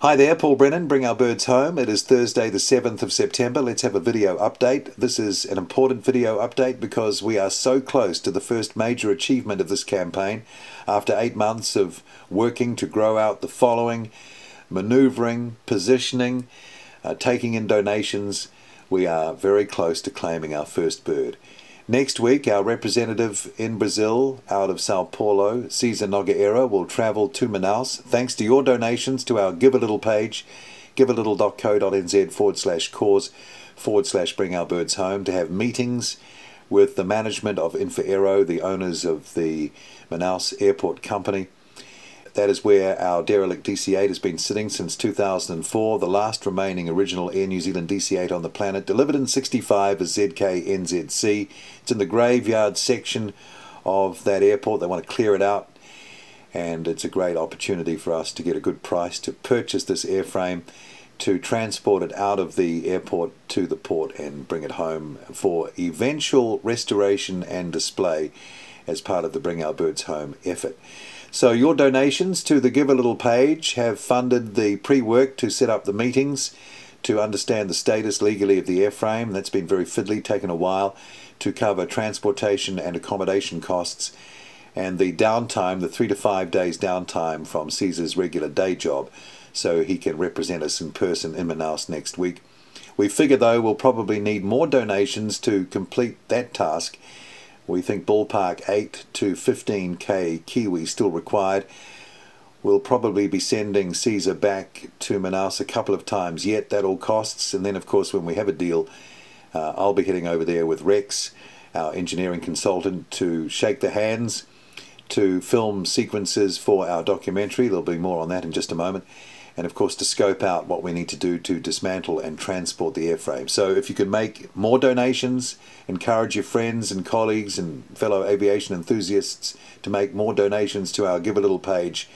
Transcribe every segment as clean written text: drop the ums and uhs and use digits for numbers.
Hi there, Paul Brennan, Bring Our Birds Home. It is Thursday the 7th of September. Let's have a video update. This is an important video update because we are so close to the first major achievement of this campaign. After 8 months of working to grow out the following, manoeuvring, positioning, taking in donations, we are very close to claiming our first bird. Next week, our representative in Brazil, out of Sao Paulo, Cesar Nogueira, will travel to Manaus. Thanks to your donations to our Give a Little page, givealittle.co.nz/cause/Bring Our Birds Home, to have meetings with the management of Infraero, the owners of the Manaus Airport Company. That is where our derelict DC-8 has been sitting since 2004, the last remaining original Air New Zealand DC-8 on the planet, delivered in '65 as ZK-NZC. It's in the graveyard section of that airport. They want to clear it out, and it's a great opportunity for us to get a good price to purchase this airframe, to transport it out of the airport to the port and bring it home for eventual restoration and display as part of the Bring Our Birds Home effort. So your donations to the Give a Little page have funded the pre-work to set up the meetings, to understand the status legally of the airframe. That's been very fiddly, taken a while, to cover transportation and accommodation costs, and the downtime, the 3 to 5 days downtime from Cesar's regular day job, so he can represent us in person in Manaus next week. We figure, though, we'll probably need more donations to complete that task. We think ballpark 8 to 15k Kiwi still required. We'll probably be sending Cesar back to Manaus a couple of times yet. That all costs. And then, of course, when we have a deal, I'll be heading over there with Rex, our engineering consultant, to shake the hands, to film sequences for our documentary. There'll be more on that in just a moment. And of course to scope out what we need to do to dismantle and transport the airframe. So if you could make more donations, encourage your friends and colleagues and fellow aviation enthusiasts to make more donations to our Give a Little page,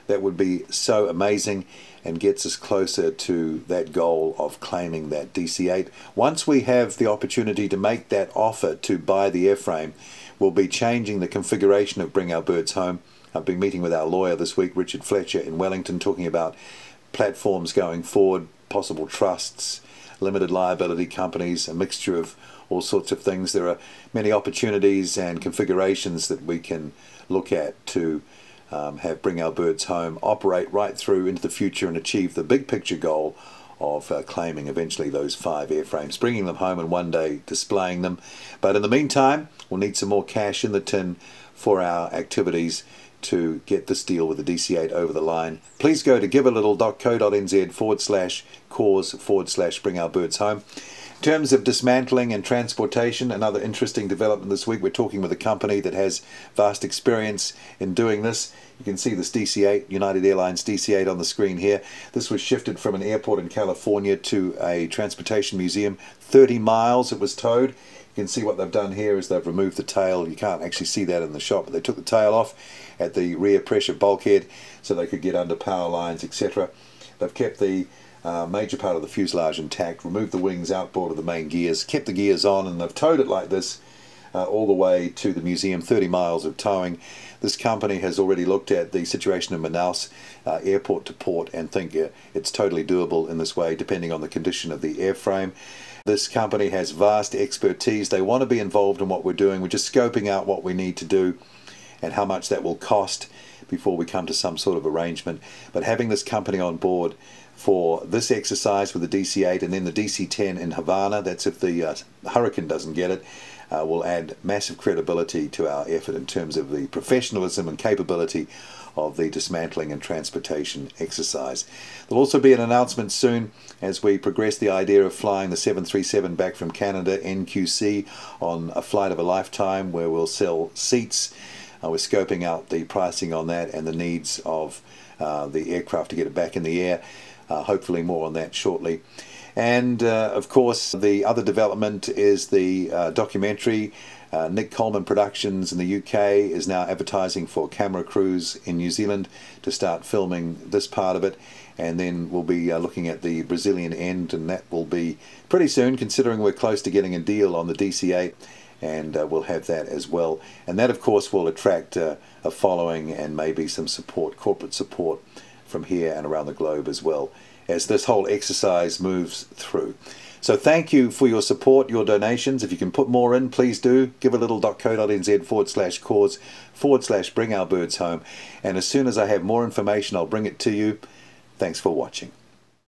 that would be so amazing and gets us closer to that goal of claiming that DC-8. Once we have the opportunity to make that offer to buy the airframe, we'll be changing the configuration of Bring Our Birds Home. I've been meeting with our lawyer this week, Richard Fletcher, in Wellington, talking about platforms going forward, possible trusts, limited liability companies, a mixture of all sorts of things. There are many opportunities and configurations that we can look at to have Bring Our Birds Home operate right through into the future and achieve the big picture goal of claiming eventually those 5 airframes, bringing them home and one day displaying them. But in the meantime, we'll need some more cash in the tin for our activities to get this deal with the DC-8 over the line. Please go to givealittle.co.nz/cause/Bring Our Birds Home. In terms of dismantling and transportation, another interesting development this week, we're talking with a company that has vast experience in doing this. You can see this DC-8, United Airlines DC-8 on the screen here. This was shifted from an airport in California to a transportation museum. 30 miles it was towed. You can see what they've done here is they've removed the tail. You can't actually see that in the shot, but they took the tail off at the rear pressure bulkhead so they could get under power lines, etc. They've kept the major part of the fuselage intact, removed the wings outboard of the main gears, kept the gears on, and they've towed it like this all the way to the museum, 30 miles of towing. This company has already looked at the situation in Manaus, airport to port, and think it's totally doable in this way, depending on the condition of the airframe. This company has vast expertise. They want to be involved in what we're doing. We're just scoping out what we need to do and how much that will cost before we come to some sort of arrangement. But having this company on board for this exercise with the DC-8 and then the DC-10 in Havana, that's if the Hurricane doesn't get it, will add massive credibility to our effort in terms of the professionalism and capability of the dismantling and transportation exercise. There'll also be an announcement soon as we progress the idea of flying the 737 back from Canada, NQC, on a flight of a lifetime where we'll sell seats. We're scoping out the pricing on that and the needs of the aircraft to get it back in the air. Hopefully more on that shortly. And of course the other development is the documentary. Nick Coleman Productions in the UK is now advertising for camera crews in New Zealand to start filming this part of it, and then we'll be looking at the Brazilian end, and that will be pretty soon, considering we're close to getting a deal on the DC-8, and we'll have that as well. And that of course will attract a following and maybe some support, corporate support from here and around the globe as well, as this whole exercise moves through. So thank you for your support, your donations. If you can put more in, please do. Give a little.co.nz/cause/bring our birds home. And as soon as I have more information, I'll bring it to you. Thanks for watching.